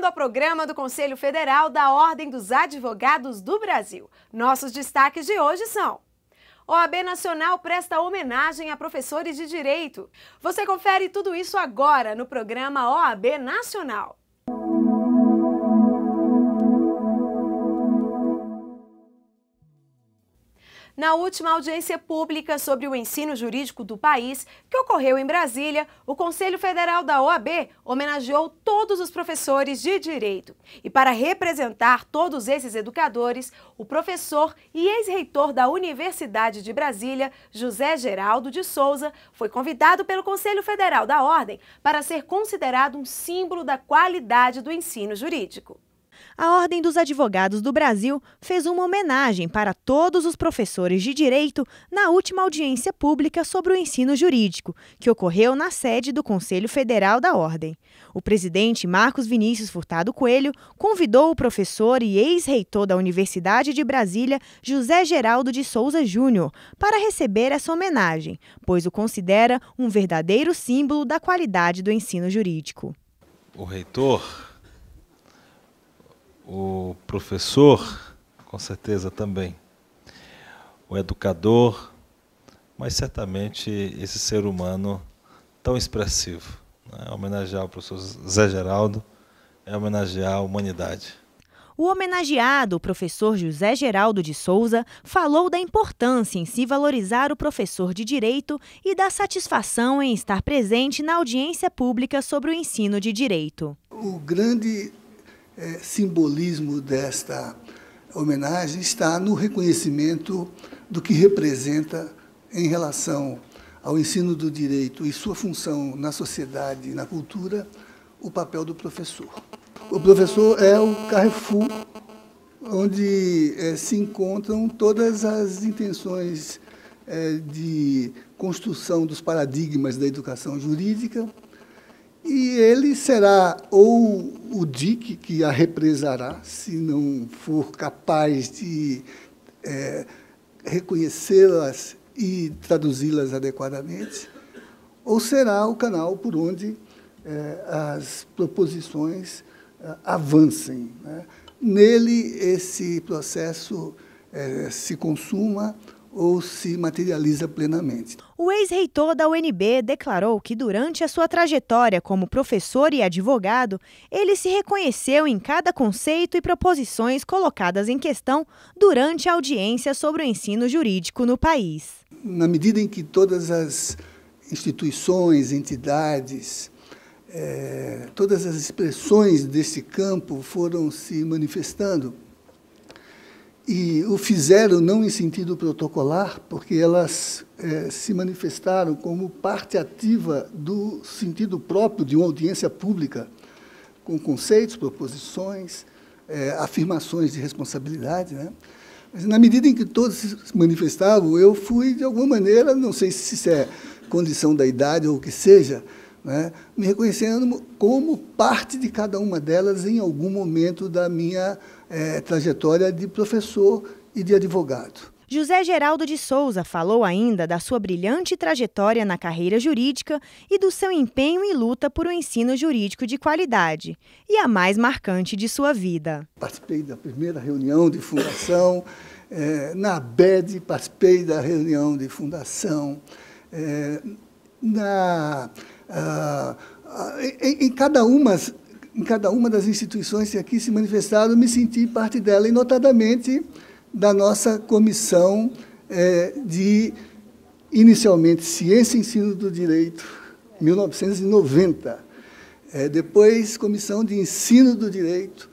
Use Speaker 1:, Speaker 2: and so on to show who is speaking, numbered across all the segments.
Speaker 1: Bem-vindo ao programa do Conselho Federal da Ordem dos Advogados do Brasil. Nossos destaques de hoje são: OAB Nacional presta homenagem a professores de direito. Você confere tudo isso agora no programa OAB Nacional. Na última audiência pública sobre o ensino jurídico do país, que ocorreu em Brasília, o Conselho Federal da OAB homenageou todos os professores de direito. E para representar todos esses educadores, o professor e ex-reitor da Universidade de Brasília, José Geraldo de Souza, foi convidado pelo Conselho Federal da Ordem para ser considerado um símbolo da qualidade do ensino jurídico.
Speaker 2: A Ordem dos Advogados do Brasil fez uma homenagem para todos os professores de direito na última audiência pública sobre o ensino jurídico, que ocorreu na sede do Conselho Federal da Ordem. O presidente Marcos Vinícius Furtado Coelho convidou o professor e ex-reitor da Universidade de Brasília, José Geraldo de Souza Júnior, para receber essa homenagem, pois o considera um verdadeiro símbolo da qualidade do ensino jurídico.
Speaker 3: O reitor, o professor, com certeza também, o educador, mas certamente esse ser humano tão expressivo, né? Homenagear o professor Zé Geraldo é homenagear a humanidade.
Speaker 2: O homenageado, o professor José Geraldo de Souza, falou da importância em se valorizar o professor de direito e da satisfação em estar presente na audiência pública sobre o ensino de direito.
Speaker 4: O grande simbolismo desta homenagem está no reconhecimento do que representa em relação ao ensino do direito e sua função na sociedade e na cultura, o papel do professor. O professor é o carrefour onde se encontram todas as intenções de construção dos paradigmas da educação jurídica, e ele será ou o DIC que a represará, se não for capaz de reconhecê-las e traduzi-las adequadamente, ou será o canal por onde as proposições avancem, né? Nele, esse processo se consuma ou se materializa plenamente.
Speaker 2: O ex-reitor da UNB declarou que durante a sua trajetória como professor e advogado, ele se reconheceu em cada conceito e proposições colocadas em questão durante a audiência sobre o ensino jurídico no país.
Speaker 4: Na medida em que todas as instituições, entidades, todas as expressões desse campo foram se manifestando, e o fizeram não em sentido protocolar, porque elas se manifestaram como parte ativa do sentido próprio de uma audiência pública, com conceitos, proposições, afirmações de responsabilidade, né? Mas, na medida em que todos se manifestavam, eu fui, de alguma maneira, não sei se isso é condição da idade ou o que seja, né, me reconhecendo como parte de cada uma delas em algum momento da minha trajetória de professor e de advogado.
Speaker 2: José Geraldo de Souza falou ainda da sua brilhante trajetória na carreira jurídica e do seu empenho e luta por um ensino jurídico de qualidade, e a mais marcante de sua vida.
Speaker 4: Participei da primeira reunião de fundação, na ABED participei da reunião de fundação, em cada uma das instituições que aqui se manifestaram, eu me senti parte dela, e notadamente da nossa comissão de, inicialmente, Ciência e Ensino do Direito, 1990, depois Comissão de Ensino do Direito,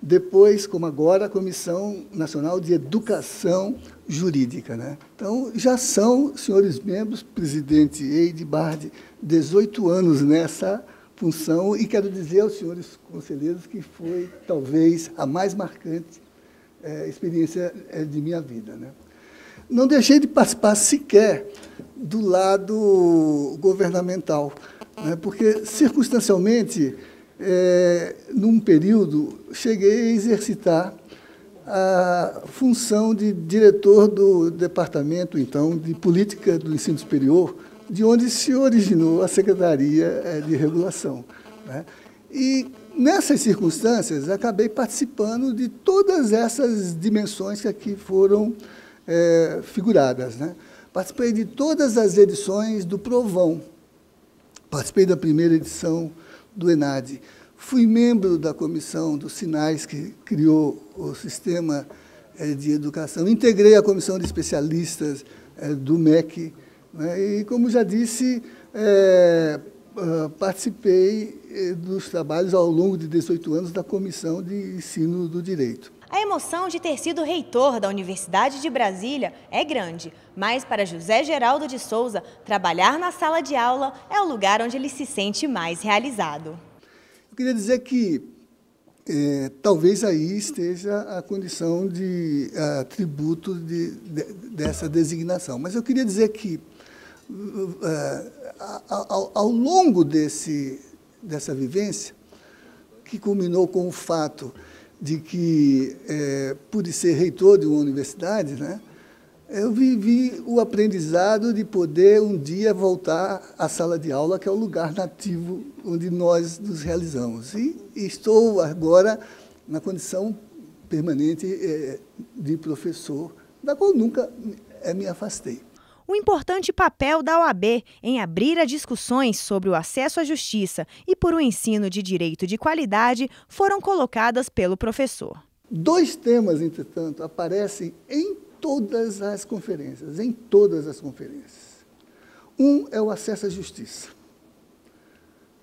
Speaker 4: depois, como agora, a Comissão Nacional de Educação Jurídica, né? Então, já são, senhores membros, presidente Eide Bardi, 18 anos nessa função, e quero dizer aos senhores conselheiros que foi, talvez, a mais marcante experiência de minha vida, né? Não deixei de participar sequer do lado governamental, né? Porque, circunstancialmente, num período, cheguei a exercitar a função de diretor do Departamento, então, de Política do Ensino Superior, de onde se originou a Secretaria de Regulação, né? E nessas circunstâncias, acabei participando de todas essas dimensões que aqui foram figuradas, né? Participei de todas as edições do Provão, participei da primeira edição do ENAD, fui membro da comissão dos Sinais, que criou o sistema de educação, integrei a comissão de especialistas do MEC, né? E, como já disse, participei dos trabalhos ao longo de 18 anos da Comissão de Ensino do Direito.
Speaker 2: A emoção de ter sido reitor da Universidade de Brasília é grande, mas para José Geraldo de Souza, trabalhar na sala de aula é o lugar onde ele se sente mais realizado.
Speaker 4: Eu queria dizer que talvez aí esteja a condição de atributo dessa designação, mas eu queria dizer que ao longo dessa vivência, que culminou com o fato de que pude ser reitor de uma universidade, né, eu vivi o aprendizado de poder um dia voltar à sala de aula, que é o lugar nativo onde nós nos realizamos. E estou agora na condição permanente de professor, da qual nunca me afastei.
Speaker 2: O importante papel da OAB em abrir a discussões sobre o acesso à justiça e por um ensino de direito de qualidade foram colocadas pelo professor.
Speaker 4: 2 temas, entretanto, aparecem em todas as conferências, Um é o acesso à justiça,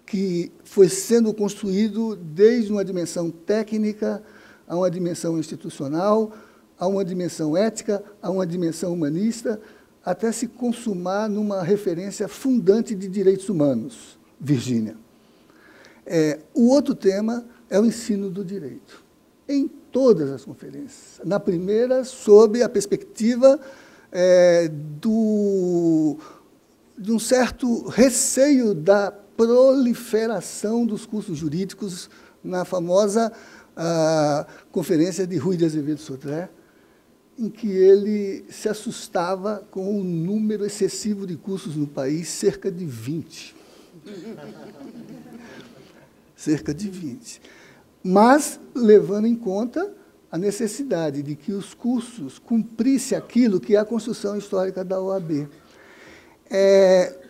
Speaker 4: que foi sendo construído desde uma dimensão técnica a uma dimensão institucional, a uma dimensão ética, a uma dimensão humanista, até se consumar numa referência fundante de direitos humanos, Virgínia. O outro tema é o ensino do direito, em todas as conferências. Na primeira, sob a perspectiva de um certo receio da proliferação dos cursos jurídicos na famosa conferência de Rui de Azevedo Sodré, em que ele se assustava com o número excessivo de cursos no país, cerca de 20. Cerca de 20. Mas levando em conta a necessidade de que os cursos cumprissem aquilo que é a construção histórica da OAB.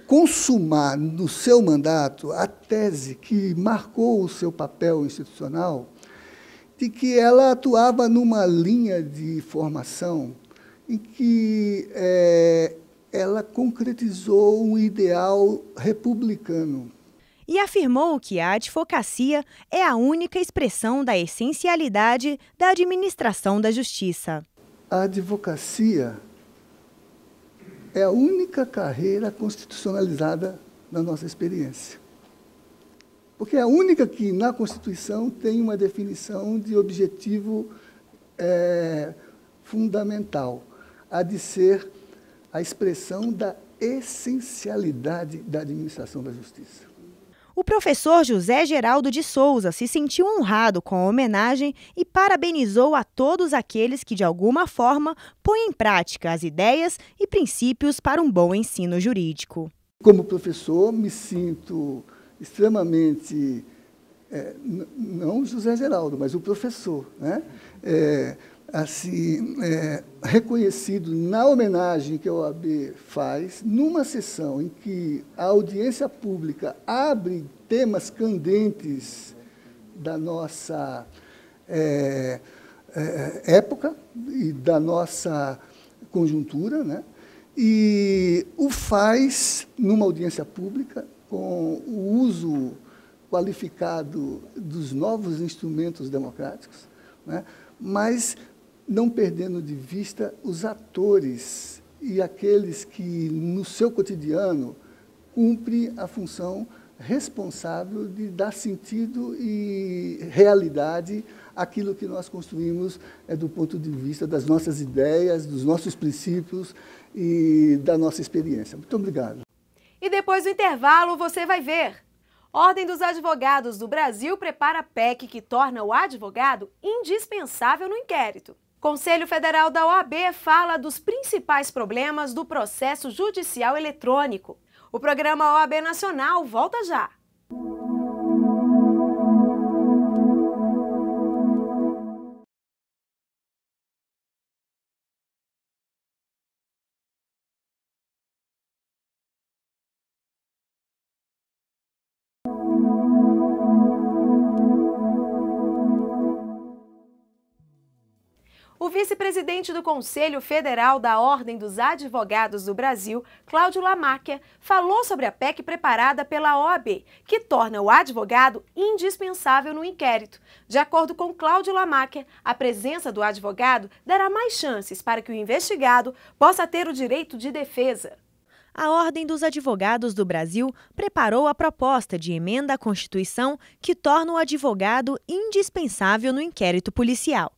Speaker 4: Consumar no seu mandato a tese que marcou o seu papel institucional, de que ela atuava numa linha de formação em que ela concretizou um ideal republicano.
Speaker 2: E afirmou que a advocacia é a única expressão da essencialidade da administração da justiça.
Speaker 4: A advocacia é a única carreira constitucionalizada na nossa experiência. Porque é a única que, na Constituição, tem uma definição de objetivo fundamental, a de ser a expressão da essencialidade da administração da justiça.
Speaker 2: O professor José Geraldo de Souza se sentiu honrado com a homenagem e parabenizou a todos aqueles que, de alguma forma, põem em prática as ideias e princípios para um bom ensino jurídico.
Speaker 4: Como professor, me sinto extremamente, não José Geraldo, mas o professor, né? Reconhecido na homenagem que a OAB faz, numa sessão em que a audiência pública abre temas candentes da nossa época e da nossa conjuntura, né? E o faz numa audiência pública com o uso qualificado dos novos instrumentos democráticos, né? Mas não perdendo de vista os atores e aqueles que, no seu cotidiano, cumprem a função responsável de dar sentido e realidade àquilo que nós construímos do ponto de vista das nossas ideias, dos nossos princípios e da nossa experiência. Muito obrigado.
Speaker 1: E depois do intervalo, você vai ver. Ordem dos Advogados do Brasil prepara PEC que torna o advogado indispensável no inquérito. Conselho Federal da OAB fala dos principais problemas do processo judicial eletrônico. O programa OAB Nacional volta já. O vice-presidente do Conselho Federal da Ordem dos Advogados do Brasil, Cláudio Lamáquia, falou sobre a PEC preparada pela OAB, que torna o advogado indispensável no inquérito. De acordo com Cláudio Lamáquia, a presença do advogado dará mais chances para que o investigado possa ter o direito de defesa.
Speaker 2: A Ordem dos Advogados do Brasil preparou a proposta de emenda à Constituição que torna o advogado indispensável no inquérito policial.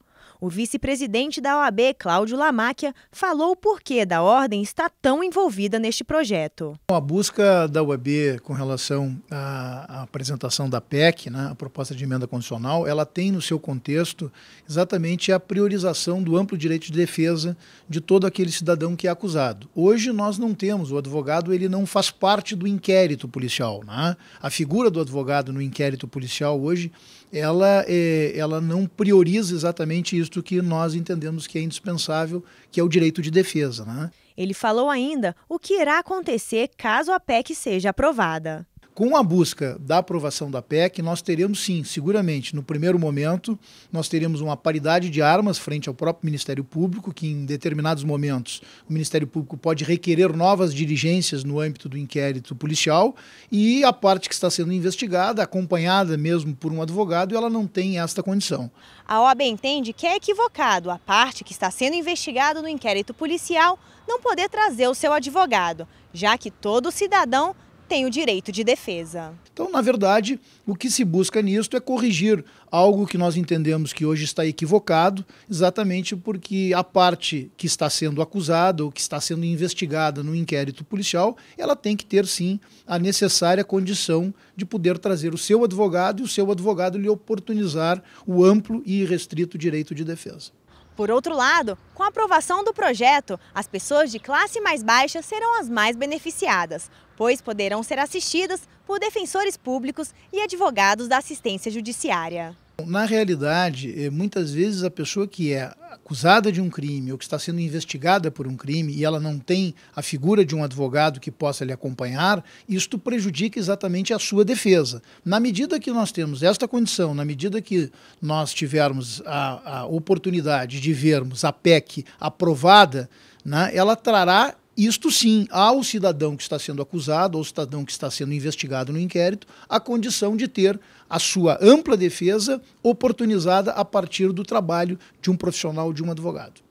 Speaker 2: O vice-presidente da OAB, Cláudio Lamáquia, falou o porquê da Ordem está tão envolvida neste projeto.
Speaker 5: A busca da OAB com relação à apresentação da PEC, né, a proposta de emenda constitucional, ela tem no seu contexto exatamente a priorização do amplo direito de defesa de todo aquele cidadão que é acusado. Hoje nós não temos, o advogado ele não faz parte do inquérito policial, né? A figura do advogado no inquérito policial hoje, ela não prioriza exatamente isso que nós entendemos que é indispensável, que é o direito de defesa, né?
Speaker 2: Ele falou ainda o que irá acontecer caso a PEC seja aprovada.
Speaker 5: Com a busca da aprovação da PEC, nós teremos sim, seguramente, no primeiro momento, nós teremos uma paridade de armas frente ao próprio Ministério Público, que em determinados momentos o Ministério Público pode requerer novas diligências no âmbito do inquérito policial e a parte que está sendo investigada, acompanhada mesmo por um advogado, ela não tem esta condição.
Speaker 2: A OAB entende que é equivocado a parte que está sendo investigada no inquérito policial não poder trazer o seu advogado, já que todo cidadão tem o direito de defesa.
Speaker 5: Então, na verdade, o que se busca nisto é corrigir algo que nós entendemos que hoje está equivocado, exatamente porque a parte que está sendo acusada ou que está sendo investigada no inquérito policial, ela tem que ter, sim, a necessária condição de poder trazer o seu advogado e o seu advogado lhe oportunizar o amplo e irrestrito direito de defesa.
Speaker 2: Por outro lado, com a aprovação do projeto, as pessoas de classe mais baixa serão as mais beneficiadas, pois poderão ser assistidas por defensores públicos e advogados da assistência judiciária.
Speaker 5: Na realidade, muitas vezes a pessoa que é acusada de um crime ou que está sendo investigada por um crime e ela não tem a figura de um advogado que possa lhe acompanhar, isto prejudica exatamente a sua defesa. Na medida que nós temos esta condição, na medida que nós tivermos a oportunidade de vermos a PEC aprovada, né, ela trará isto sim, ao cidadão que está sendo acusado, ou cidadão que está sendo investigado no inquérito, a condição de ter a sua ampla defesa oportunizada a partir do trabalho de um profissional, de um advogado.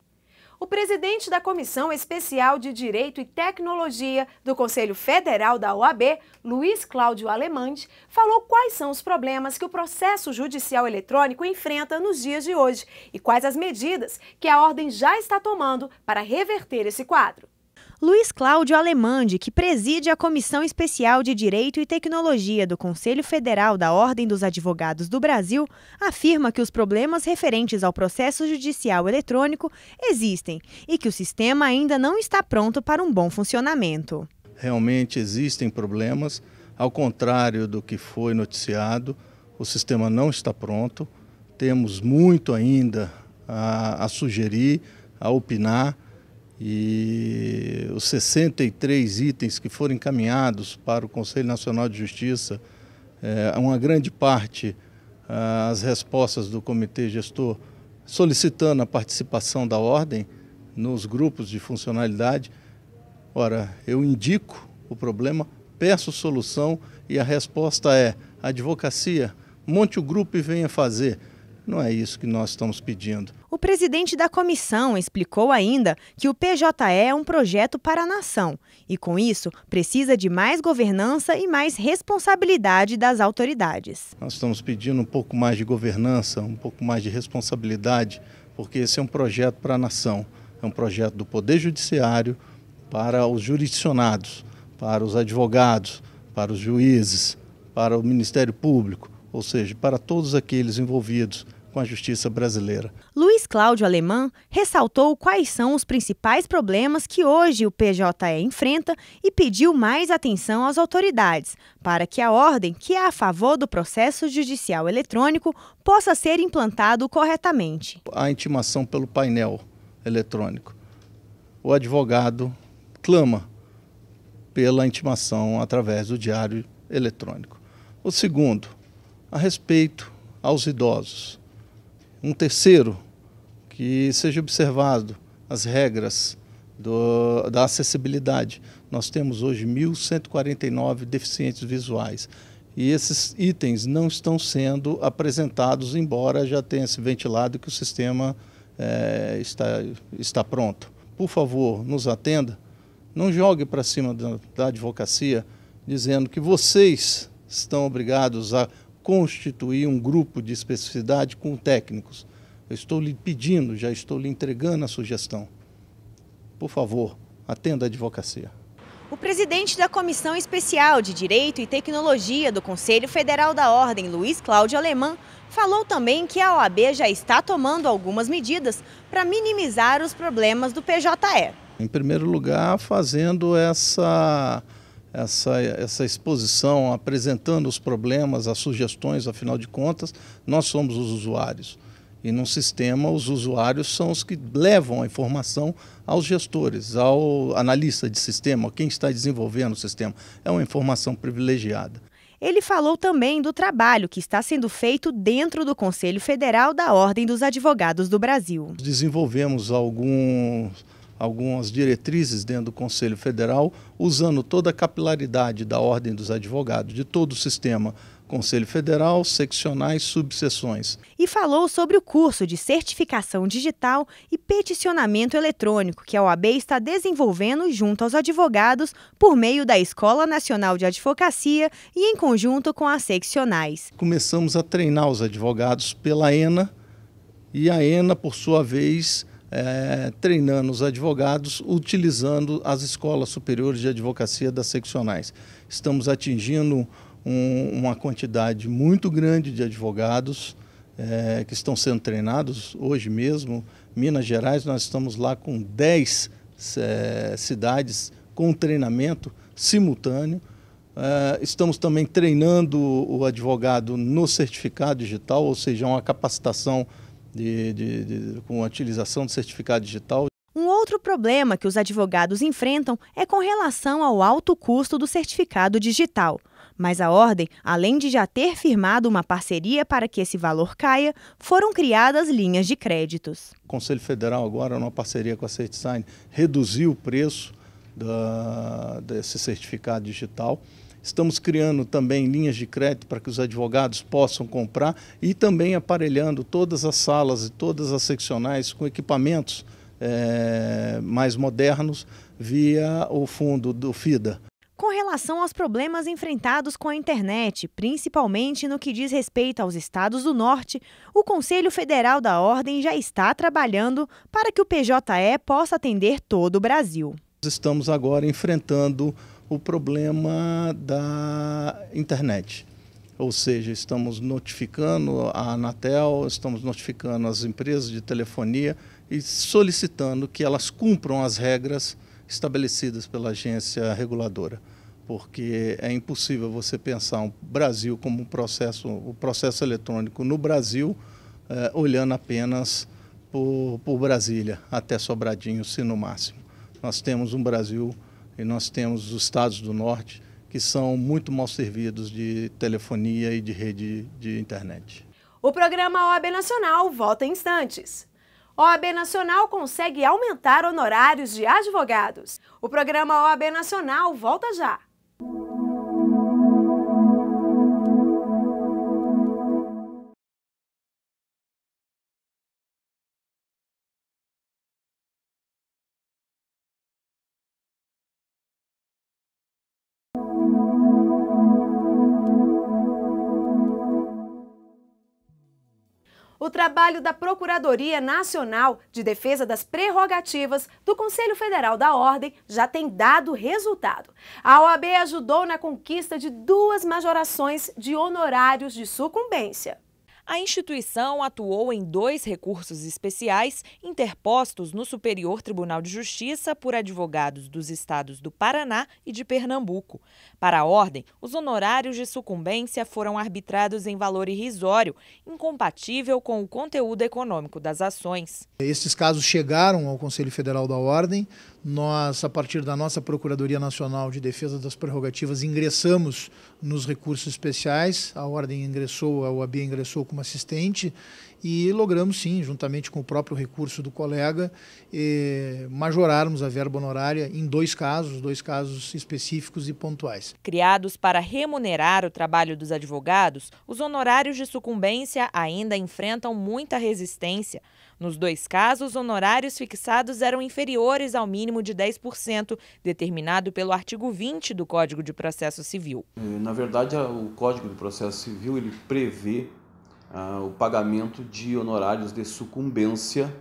Speaker 1: O presidente da Comissão Especial de Direito e Tecnologia do Conselho Federal da OAB, Luiz Cláudio Alemande, falou quais são os problemas que o processo judicial eletrônico enfrenta nos dias de hoje e quais as medidas que a Ordem já está tomando para reverter esse quadro.
Speaker 2: Luiz Cláudio Alemande, que preside a Comissão Especial de Direito e Tecnologia do Conselho Federal da Ordem dos Advogados do Brasil, afirma que os problemas referentes ao processo judicial eletrônico existem e que o sistema ainda não está pronto para um bom funcionamento.
Speaker 6: Realmente existem problemas, ao contrário do que foi noticiado, o sistema não está pronto, temos muito ainda a sugerir, a opinar. E os 63 itens que foram encaminhados para o Conselho Nacional de Justiça, uma grande parte, as respostas do Comitê Gestor solicitando a participação da Ordem nos grupos de funcionalidade. Ora, eu indico o problema, peço solução e a resposta é: advocacia, monte o grupo e venha fazer. Não é isso que nós estamos pedindo.
Speaker 2: O presidente da comissão explicou ainda que o PJE é um projeto para a nação e, com isso, precisa de mais governança e mais responsabilidade das autoridades.
Speaker 6: Nós estamos pedindo um pouco mais de governança, um pouco mais de responsabilidade, porque esse é um projeto para a nação. É um projeto do Poder Judiciário para os jurisdicionados, para os advogados, para os juízes, para o Ministério Público, ou seja, para todos aqueles envolvidos com a justiça brasileira.
Speaker 2: Luiz Cláudio Alemande ressaltou quais são os principais problemas que hoje o PJE enfrenta e pediu mais atenção às autoridades para que a ordem, que é a favor do processo judicial eletrônico, possa ser implantado corretamente.
Speaker 6: A intimação pelo painel eletrônico. O advogado clama pela intimação através do diário eletrônico. O segundo, a respeito aos idosos. Um terceiro, que seja observado as regras da acessibilidade. Nós temos hoje 1.149 deficientes visuais e esses itens não estão sendo apresentados, embora já tenha se ventilado que o sistema está pronto. Por favor, nos atenda, não jogue para cima da advocacia dizendo que vocês estão obrigados a constituir um grupo de especificidade com técnicos. Eu estou lhe pedindo, já estou lhe entregando a sugestão. Por favor, atenda a advocacia.
Speaker 2: O presidente da Comissão Especial de Direito e Tecnologia do Conselho Federal da Ordem, Luiz Cláudio Alemã, falou também que a OAB já está tomando algumas medidas para minimizar os problemas do PJE.
Speaker 6: Em primeiro lugar, fazendo essa exposição, apresentando os problemas, as sugestões, afinal de contas, nós somos os usuários. E num sistema, os usuários são os que levam a informação aos gestores, ao analista de sistema, quem está desenvolvendo o sistema. É uma informação privilegiada.
Speaker 2: Ele falou também do trabalho que está sendo feito dentro do Conselho Federal da Ordem dos Advogados do Brasil.
Speaker 6: Desenvolvemos algumas diretrizes dentro do Conselho Federal, usando toda a capilaridade da Ordem dos Advogados, de todo o sistema Conselho Federal, seccionais, subseções.
Speaker 2: E falou sobre o curso de certificação digital e peticionamento eletrônico que a OAB está desenvolvendo junto aos advogados por meio da Escola Nacional de Advocacia e em conjunto com as seccionais.
Speaker 6: Começamos a treinar os advogados pela ENA e a ENA, por sua vez, treinando os advogados utilizando as escolas superiores de advocacia das seccionais. Estamos atingindo uma quantidade muito grande de advogados que estão sendo treinados. Hoje mesmo, Minas Gerais, nós estamos lá com 10 cidades com treinamento simultâneo. Estamos também treinando o advogado no certificado digital, ou seja, uma capacitação com a utilização do certificado digital.
Speaker 2: Um outro problema que os advogados enfrentam é com relação ao alto custo do certificado digital. Mas a Ordem, além de já ter firmado uma parceria para que esse valor caia, foram criadas linhas de créditos.
Speaker 6: O Conselho Federal agora, numa parceria com a CertSign, reduziu o preço desse certificado digital. Estamos criando também linhas de crédito para que os advogados possam comprar e também aparelhando todas as salas e todas as seccionais com equipamentos mais modernos via o fundo do FIDA.
Speaker 2: Com relação aos problemas enfrentados com a internet, principalmente no que diz respeito aos estados do Norte, o Conselho Federal da Ordem já está trabalhando para que o PJE possa atender todo o Brasil.
Speaker 6: Estamos agora enfrentando o problema da internet, ou seja, estamos notificando a Anatel, estamos notificando as empresas de telefonia e solicitando que elas cumpram as regras estabelecidas pela agência reguladora, porque é impossível você pensar o Brasil como o processo eletrônico no Brasil, olhando apenas por Brasília, até Sobradinho, se no máximo. Nós temos um Brasil e nós temos os estados do Norte que são muito mal servidos de telefonia e de rede de internet.
Speaker 1: O programa OAB Nacional volta em instantes. OAB Nacional consegue aumentar honorários de advogados. O programa OAB Nacional volta já. O trabalho da Procuradoria Nacional de Defesa das Prerrogativas do Conselho Federal da Ordem já tem dado resultado. A OAB ajudou na conquista de 2 majorações de honorários de sucumbência.
Speaker 7: A instituição atuou em 2 recursos especiais interpostos no Superior Tribunal de Justiça por advogados dos estados do Paraná e de Pernambuco. Para a Ordem, os honorários de sucumbência foram arbitrados em valor irrisório, incompatível com o conteúdo econômico das ações.
Speaker 5: Esses casos chegaram ao Conselho Federal da Ordem Nós, a partir da nossa Procuradoria Nacional de Defesa das Prerrogativas, ingressamos nos recursos especiais, a Ordem ingressou, a OAB ingressou como assistente e logramos sim, juntamente com o próprio recurso do colega, majorarmos a verba honorária em dois casos específicos e pontuais.
Speaker 7: Criados para remunerar o trabalho dos advogados, os honorários de sucumbência ainda enfrentam muita resistência. Nos dois casos, honorários fixados eram inferiores ao mínimo de 10%, determinado pelo artigo 20 do Código de Processo Civil.
Speaker 8: Na verdade, o Código de Processo Civil ele prevê o pagamento de honorários de sucumbência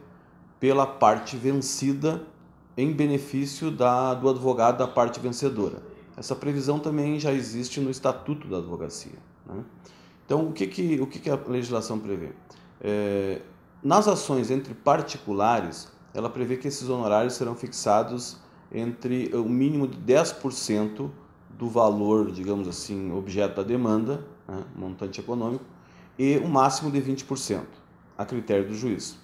Speaker 8: pela parte vencida em benefício do advogado da parte vencedora. Essa previsão também já existe no Estatuto da Advocacia, né? Então, o que a legislação prevê? Nas ações entre particulares, ela prevê que esses honorários serão fixados entre o mínimo de 10% do valor, digamos assim, objeto da demanda, né, montante econômico, e o máximo de 20%, a critério do juiz.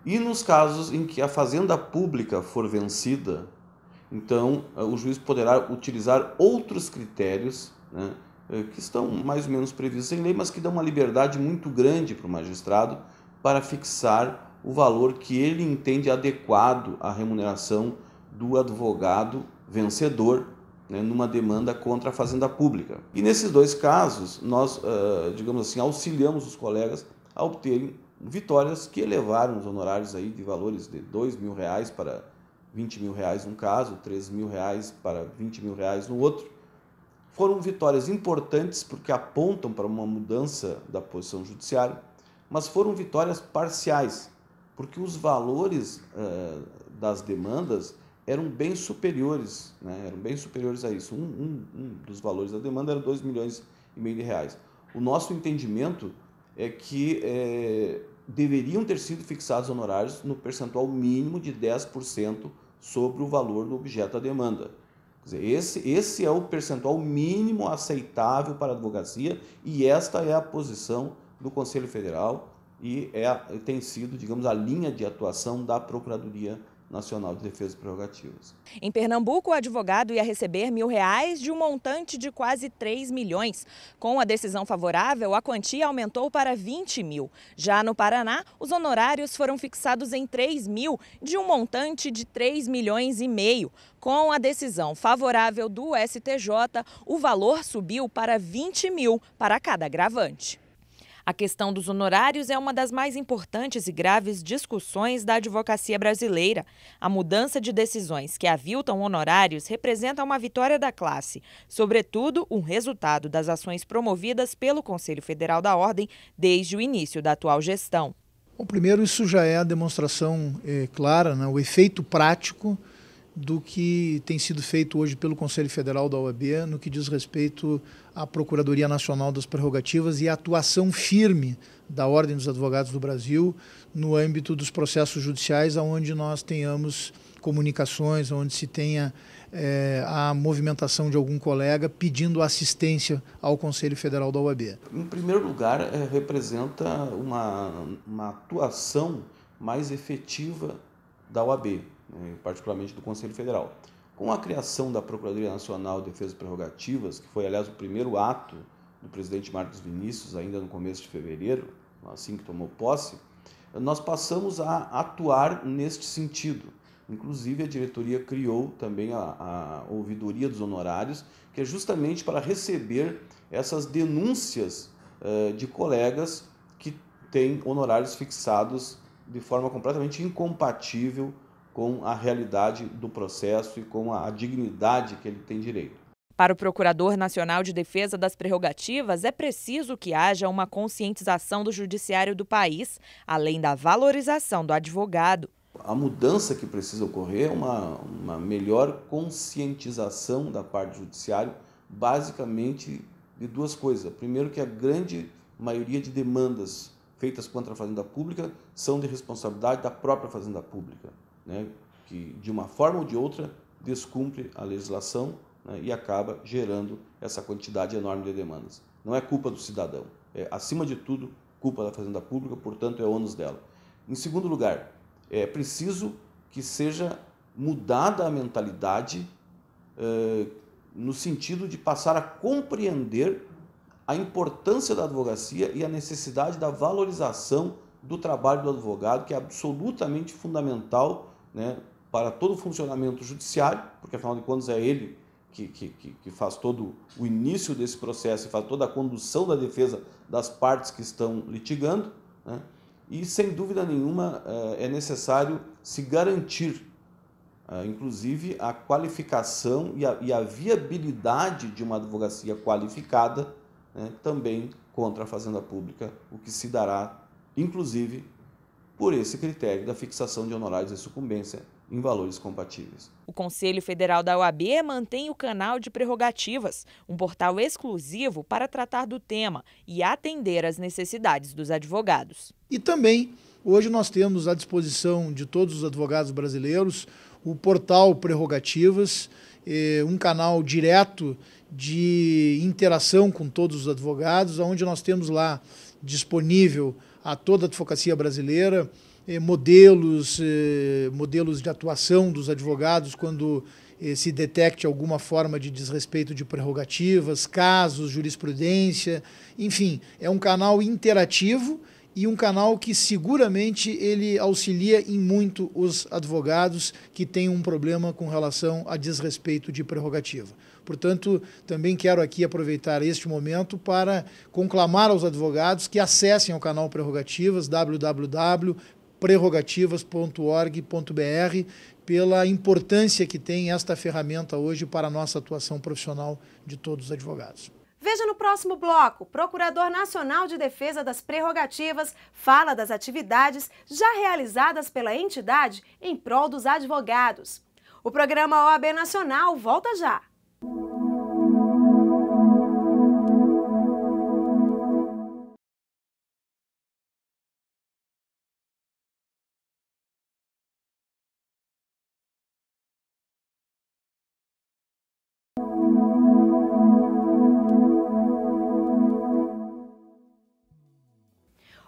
Speaker 8: E nos casos em que a fazenda pública for vencida, então o juiz poderá utilizar outros critérios, né, que estão mais ou menos previstos em lei, mas que dão uma liberdade muito grande para o magistrado para fixar o valor que ele entende adequado à remuneração do advogado vencedor, né, numa demanda contra a fazenda pública. E nesses dois casos, nós, digamos assim, auxiliamos os colegas a obterem vitórias que elevaram os honorários aí de valores de R$2.000 para R$20.000 num caso, R$3.000 para R$20.000 no outro. Foram vitórias importantes porque apontam para uma mudança da posição judiciária, mas foram vitórias parciais, porque os valores das demandas eram bem superiores, né? Eram bem superiores a isso. Um dos valores da demanda era R$2,5 milhões. O nosso entendimento é que deveriam ter sido fixados honorários no percentual mínimo de 10% sobre o valor do objeto da demanda. Quer dizer, esse é o percentual mínimo aceitável para a advocacia e esta é a posição do Conselho Federal e tem sido, digamos, a linha de atuação da Procuradoria Nacional de Defesa das Prerrogativas.
Speaker 7: Em Pernambuco, o advogado ia receber R$1.000 de um montante de quase 3 milhões. Com a decisão favorável, a quantia aumentou para 20 mil. Já no Paraná, os honorários foram fixados em 3 mil, de um montante de 3,5 milhões. Com a decisão favorável do STJ, o valor subiu para 20 mil para cada agravante. A questão dos honorários é uma das mais importantes e graves discussões da advocacia brasileira. A mudança de decisões que aviltam honorários representa uma vitória da classe, sobretudo um resultado das ações promovidas pelo Conselho Federal da Ordem desde o início da atual gestão.
Speaker 5: Bom, primeiro, isso já é a demonstração clara, né, o efeito prático do que tem sido feito hoje pelo Conselho Federal da OAB no que diz respeito à Procuradoria Nacional das Prerrogativas e a atuação firme da Ordem dos Advogados do Brasil no âmbito dos processos judiciais, onde nós tenhamos comunicações, onde se tenha a movimentação de algum colega pedindo assistência ao Conselho Federal da OAB.
Speaker 8: Em primeiro lugar, representa uma atuação mais efetiva da OAB, particularmente do Conselho Federal. Com a criação da Procuradoria Nacional de Defesa das Prerrogativas, que foi, aliás, o primeiro ato do presidente Marcos Vinícius, ainda no começo de fevereiro, assim que tomou posse, nós passamos a atuar neste sentido. Inclusive, a diretoria criou também a ouvidoria dos honorários, que é justamente para receber essas denúncias de colegas que têm honorários fixados de forma completamente incompatível com a realidade do processo e com a dignidade que ele tem direito.
Speaker 7: Para o Procurador Nacional de Defesa das Prerrogativas, é preciso que haja uma conscientização do judiciário do país, além da valorização do advogado.
Speaker 8: A mudança que precisa ocorrer é uma melhor conscientização da parte do judiciário, basicamente de duas coisas. Primeiro, que a grande maioria de demandas feitas contra a Fazenda Pública são de responsabilidade da própria Fazenda Pública, né, que de uma forma ou de outra descumpre a legislação, né, e acaba gerando essa quantidade enorme de demandas. Não é culpa do cidadão, é acima de tudo culpa da Fazenda Pública, portanto é ônus dela. Em segundo lugar, é preciso que seja mudada a mentalidade no sentido de passar a compreender a importância da advocacia e a necessidade da valorização do trabalho do advogado, que é absolutamente fundamental, né, para todo o funcionamento judiciário, porque afinal de contas é ele que faz todo o início desse processo e faz toda a condução da defesa das partes que estão litigando, né? E, sem dúvida nenhuma, é necessário se garantir, inclusive, a qualificação e a viabilidade de uma advocacia qualificada, né, também contra a Fazenda Pública, o que se dará, inclusive, por esse critério da fixação de honorários de sucumbência em valores compatíveis.
Speaker 7: O Conselho Federal da OAB mantém o canal de prerrogativas, um portal exclusivo para tratar do tema e atender às necessidades dos advogados.
Speaker 5: E também, hoje nós temos à disposição de todos os advogados brasileiros o portal Prerrogativas, um canal direto de interação com todos os advogados, onde nós temos lá disponível a toda a advocacia brasileira, modelos de atuação dos advogados quando se detecte alguma forma de desrespeito de prerrogativas, casos, jurisprudência, enfim, é um canal interativo e um canal que seguramente ele auxilia em muito os advogados que têm um problema com relação a desrespeito de prerrogativa. Portanto, também quero aqui aproveitar este momento para conclamar aos advogados que acessem ao canal Prerrogativas, www.prerrogativas.org.br, pela importância que tem esta ferramenta hoje para a nossa atuação profissional de todos os advogados.
Speaker 1: Veja no próximo bloco, Procurador Nacional de Defesa das Prerrogativas fala das atividades já realizadas pela entidade em prol dos advogados. O programa OAB Nacional volta já.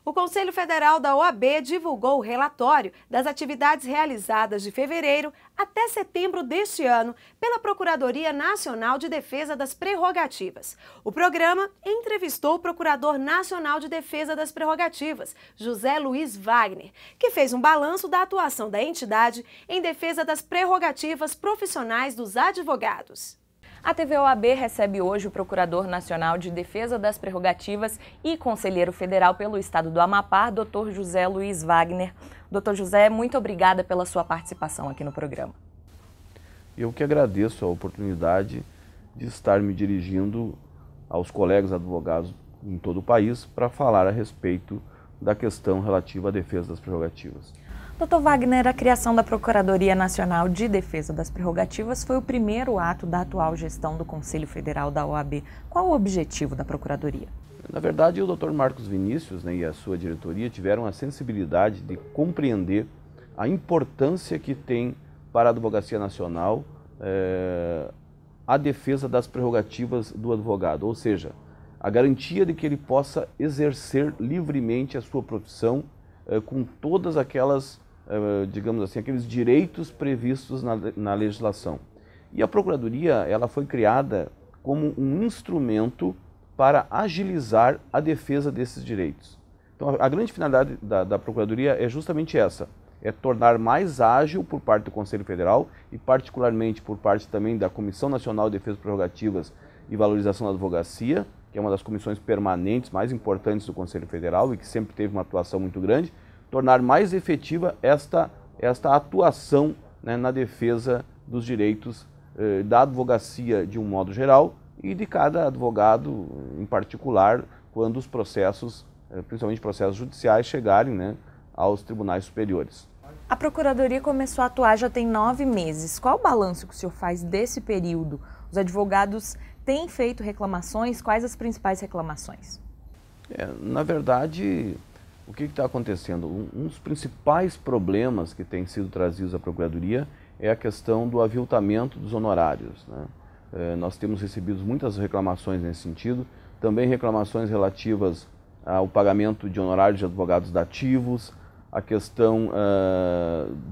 Speaker 1: O Conselho Federal da OAB divulgou o relatório das atividades realizadas de fevereiro até setembro deste ano pela Procuradoria Nacional de Defesa das Prerrogativas. O programa entrevistou o Procurador Nacional de Defesa das Prerrogativas, José Luiz Wagner, que fez um balanço da atuação da entidade em defesa das prerrogativas profissionais dos advogados.
Speaker 7: A TV OAB recebe hoje o Procurador Nacional de Defesa das Prerrogativas e Conselheiro Federal pelo Estado do Amapá, Dr. José Luiz Wagner. Dr. José, muito obrigada pela sua participação aqui no programa.
Speaker 9: Eu que agradeço a oportunidade de estar me dirigindo aos colegas advogados em todo o país para falar a respeito da questão relativa à defesa das prerrogativas.
Speaker 7: Dr. Wagner, a criação da Procuradoria Nacional de Defesa das Prerrogativas foi o primeiro ato da atual gestão do Conselho Federal da OAB. Qual o objetivo da Procuradoria?
Speaker 9: Na verdade, o Dr. Marcos Vinícius, e a sua diretoria tiveram a sensibilidade de compreender a importância que tem para a Advocacia Nacional a defesa das prerrogativas do advogado, ou seja, a garantia de que ele possa exercer livremente a sua profissão com todas aquelas, digamos assim, aqueles direitos previstos na legislação. E a Procuradoria, ela foi criada como um instrumento para agilizar a defesa desses direitos. Então, a grande finalidade da Procuradoria é justamente essa, é tornar mais ágil por parte do Conselho Federal e particularmente por parte também da Comissão Nacional de Defesa das Prerrogativas e Valorização da Advocacia, que é uma das comissões permanentes mais importantes do Conselho Federal e que sempre teve uma atuação muito grande, tornar mais efetiva esta atuação, na defesa dos direitos da advocacia de um modo geral e de cada advogado em particular, quando os processos, principalmente processos judiciais, chegarem aos tribunais superiores.
Speaker 7: A Procuradoria começou a atuar já tem 9 meses. Qual o balanço que o senhor faz desse período? Os advogados têm feito reclamações? Quais as principais reclamações?
Speaker 9: Na verdade, o que está acontecendo? Um dos principais problemas que tem sido trazidos à Procuradoria é a questão do aviltamento dos honorários. Nós temos recebido muitas reclamações nesse sentido, também reclamações relativas ao pagamento de honorários de advogados dativos, a questão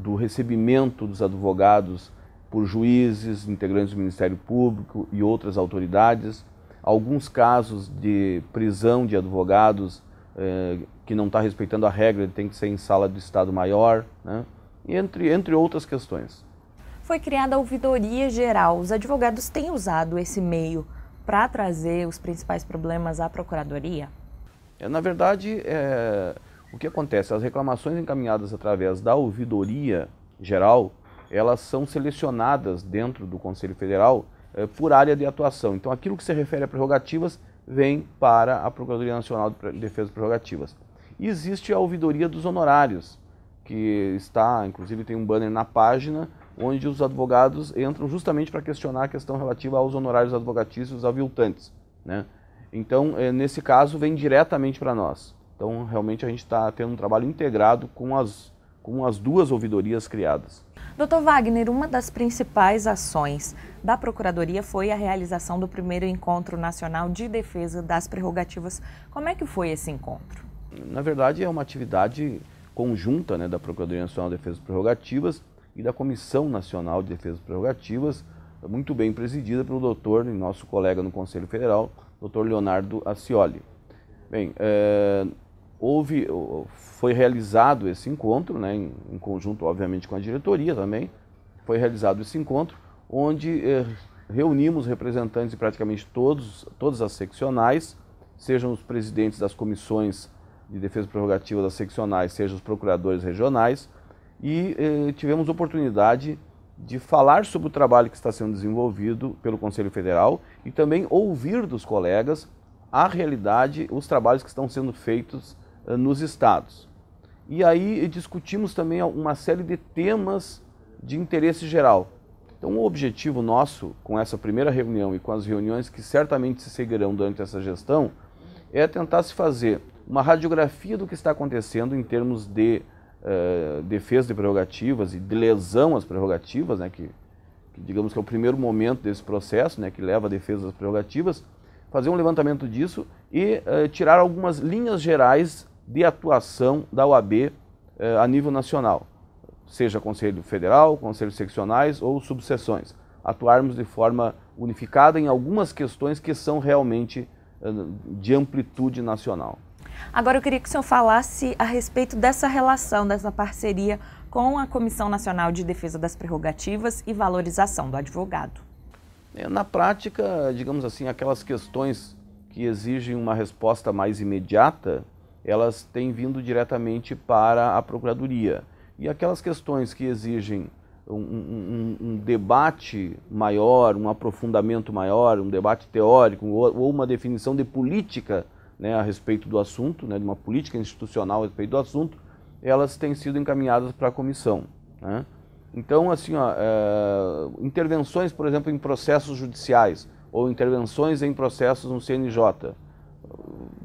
Speaker 9: do recebimento dos advogados por juízes, integrantes do Ministério Público e outras autoridades, alguns casos de prisão de advogados que não está respeitando a regra, tem que ser em sala do Estado Maior, né? Entre outras questões.
Speaker 7: Foi criada a ouvidoria geral. Os advogados têm usado esse meio para trazer os principais problemas à Procuradoria?
Speaker 9: Na verdade, o que acontece? As reclamações encaminhadas através da ouvidoria geral, elas são selecionadas dentro do Conselho Federal por área de atuação. Então, aquilo que se refere a prerrogativas vem para a Procuradoria Nacional de Defesa das Prerrogativas. E existe a ouvidoria dos honorários, que está, inclusive tem um banner na página, onde os advogados entram justamente para questionar a questão relativa aos honorários advogatícios aviltantes, né? Então, nesse caso, vem diretamente para nós. Então, realmente, a gente está tendo um trabalho integrado com as duas ouvidorias criadas.
Speaker 7: Dr. Wagner, uma das principais ações da Procuradoria foi a realização do primeiro Encontro Nacional de Defesa das Prerrogativas. Como é que foi esse encontro?
Speaker 9: Na verdade, é uma atividade conjunta, né, da Procuradoria Nacional de Defesa das Prerrogativas e da Comissão Nacional de Defesa das Prerrogativas, muito bem presidida pelo doutor, nosso colega no Conselho Federal, Dr. Leonardo Accioli. Bem, foi realizado esse encontro, né, em conjunto, obviamente, com a diretoria também. Foi realizado esse encontro, onde reunimos representantes de praticamente todas as seccionais, sejam os presidentes das comissões de defesa prerrogativa das seccionais, sejam os procuradores regionais, e tivemos oportunidade de falar sobre o trabalho que está sendo desenvolvido pelo Conselho Federal e também ouvir dos colegas a realidade, os trabalhos que estão sendo feitos nos estados. E aí discutimos também uma série de temas de interesse geral. Então, o objetivo nosso com essa primeira reunião e com as reuniões que certamente se seguirão durante essa gestão é tentar se fazer uma radiografia do que está acontecendo em termos de defesa de prerrogativas e de lesão às prerrogativas, né, que digamos que é o primeiro momento desse processo, né, que leva à defesa das prerrogativas, fazer um levantamento disso e tirar algumas linhas gerais de atuação da OAB a nível nacional, seja Conselho Federal, Conselhos Seccionais ou subseções. Atuarmos de forma unificada em algumas questões que são realmente de amplitude nacional.
Speaker 7: Agora eu queria que o senhor falasse a respeito dessa relação, dessa parceria com a Comissão Nacional de Defesa das Prerrogativas e Valorização do Advogado.
Speaker 9: Na prática, digamos assim, aquelas questões que exigem uma resposta mais imediata, elas têm vindo diretamente para a Procuradoria. E aquelas questões que exigem um debate maior, um aprofundamento maior, um debate teórico ou uma definição de política, né, a respeito do assunto, né, de uma política institucional a respeito do assunto, elas têm sido encaminhadas para a comissão, né? Então, assim, intervenções, por exemplo, em processos judiciais ou intervenções em processos no CNJ,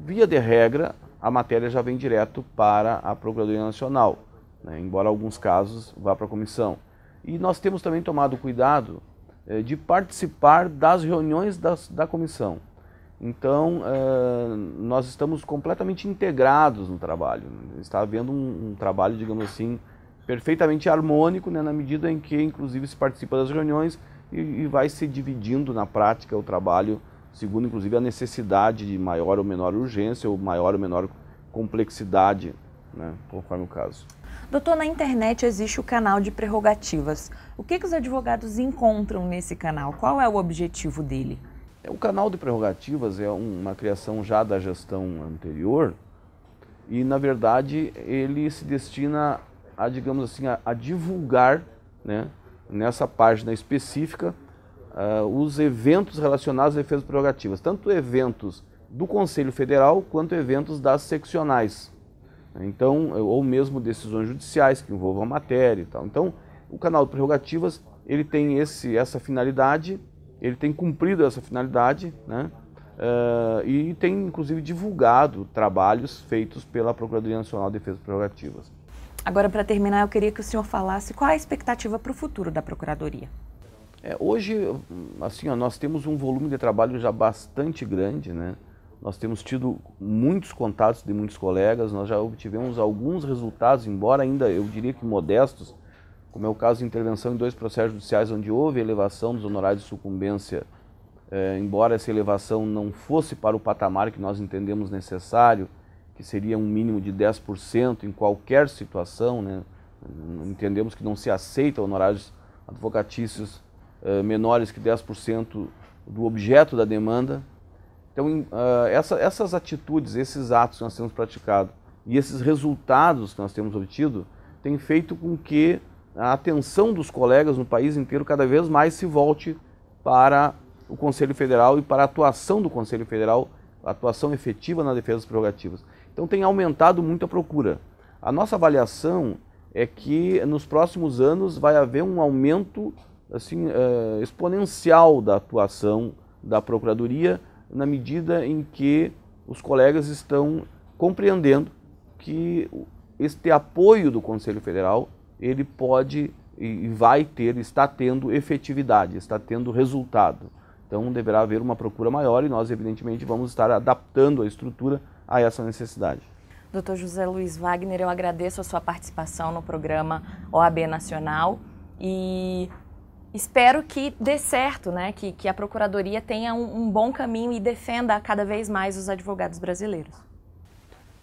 Speaker 9: via de regra, a matéria já vem direto para a Procuradoria Nacional, né, embora alguns casos vá para a comissão. E nós temos também tomado cuidado de participar das reuniões da comissão. Então, nós estamos completamente integrados no trabalho. Está havendo um trabalho, digamos assim, perfeitamente harmônico, né, na medida em que, inclusive, se participa das reuniões e vai se dividindo na prática o trabalho, segundo, inclusive, a necessidade de maior ou menor urgência ou maior ou menor complexidade, né, conforme o caso.
Speaker 7: Doutor, na internet existe o canal de prerrogativas. O que os advogados encontram nesse canal? Qual é o objetivo dele?
Speaker 9: O canal de prerrogativas é uma criação já da gestão anterior e, na verdade, ele se destina a, digamos assim, a divulgar, né, nessa página específica os eventos relacionados à defesa das prerrogativas, tanto eventos do Conselho Federal quanto eventos das seccionais. Então, ou mesmo decisões judiciais que envolvam a matéria e tal. Então, o canal de prerrogativas, ele tem essa finalidade. Ele tem cumprido essa finalidade, né, e tem, inclusive, divulgado trabalhos feitos pela Procuradoria Nacional de Defesa das Prerrogativas.
Speaker 7: Agora, para terminar, eu queria que o senhor falasse qual é a expectativa para o futuro da Procuradoria.
Speaker 9: Hoje, assim, nós temos um volume de trabalho já bastante grande, né? nós temos tido muitos contatos de muitos colegas, nós já obtivemos alguns resultados, embora ainda eu diria que modestos, como é o caso de intervenção em 2 processos judiciais onde houve elevação dos honorários de sucumbência, embora essa elevação não fosse para o patamar que nós entendemos necessário, que seria um mínimo de 10% em qualquer situação, né? Entendemos que não se aceita honorários advocatícios menores que 10% do objeto da demanda. Então, essas atitudes, esses atos que nós temos praticado e esses resultados que nós temos obtido, têm feito com que a atenção dos colegas no país inteiro cada vez mais se volte para o Conselho Federal e para a atuação do Conselho Federal, a atuação efetiva na defesa das prerrogativas. Então tem aumentado muito a procura. A nossa avaliação é que nos próximos anos vai haver um aumento assim, exponencial da atuação da Procuradoria, na medida em que os colegas estão compreendendo que este apoio do Conselho Federal ele pode e vai ter, está tendo efetividade, está tendo resultado. Então deverá haver uma procura maior e nós evidentemente vamos estar adaptando a estrutura a essa necessidade.
Speaker 10: Dr. José Luiz Wagner, eu agradeço a sua participação no programa OAB Nacional e espero que dê certo, né? Que a Procuradoria tenha um bom caminho e defenda cada vez mais os advogados brasileiros.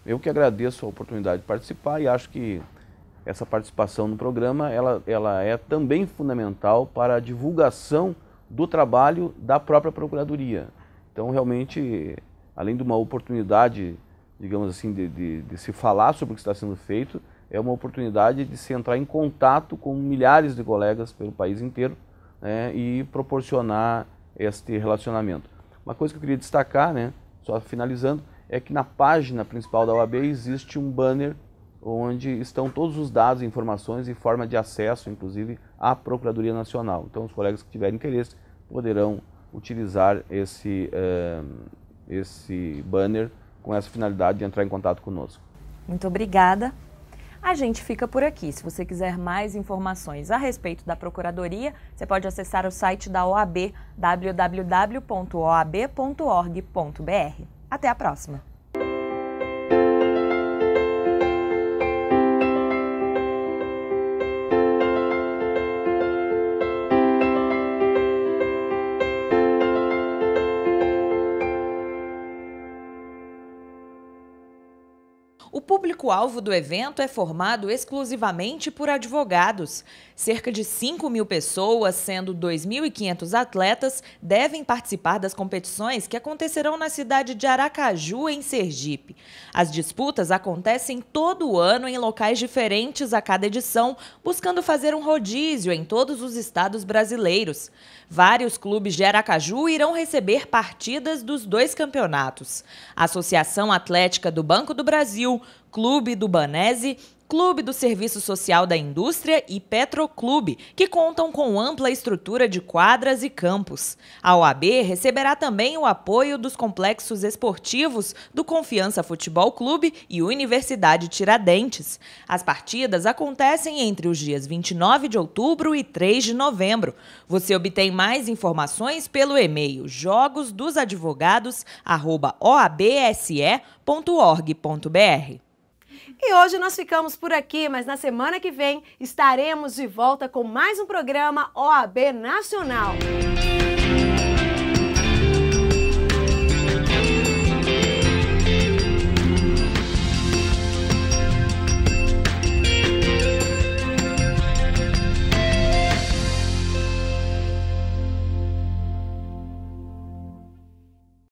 Speaker 9: Eu que agradeço a oportunidade de participar e acho que essa participação no programa ela é também fundamental para a divulgação do trabalho da própria Procuradoria. Então, realmente, além de uma oportunidade, digamos assim, de se falar sobre o que está sendo feito, é uma oportunidade de se entrar em contato com milhares de colegas pelo país inteiro, né, e proporcionar este relacionamento. Uma coisa que eu queria destacar, né, só finalizando, é que na página principal da OAB existe um banner onde estão todos os dados, informações e forma de acesso, inclusive, à Procuradoria Nacional. Então, os colegas que tiverem interesse poderão utilizar esse banner com essa finalidade de entrar em contato conosco.
Speaker 10: Muito obrigada. A gente fica por aqui. Se você quiser mais informações a respeito da Procuradoria, você pode acessar o site da OAB, www.oab.org.br. Até a próxima!
Speaker 7: O público-alvo do evento é formado exclusivamente por advogados. Cerca de 5.000 pessoas, sendo 2.500 atletas, devem participar das competições que acontecerão na cidade de Aracaju, em Sergipe. As disputas acontecem todo ano em locais diferentes a cada edição, buscando fazer um rodízio em todos os estados brasileiros. Vários clubes de Aracaju irão receber partidas dos 2 campeonatos. A Associação Atlética do Banco do Brasil, Clube do Banese, Clube do Serviço Social da Indústria e Petroclube, que contam com ampla estrutura de quadras e campos. A OAB receberá também o apoio dos complexos esportivos do Confiança Futebol Clube e Universidade Tiradentes. As partidas acontecem entre os dias 29 de outubro e 3 de novembro. Você obtém mais informações pelo e-mail jogosdosadvogados@oabse.org.br.
Speaker 1: E hoje nós ficamos por aqui, mas na semana que vem estaremos de volta com mais um programa OAB Nacional.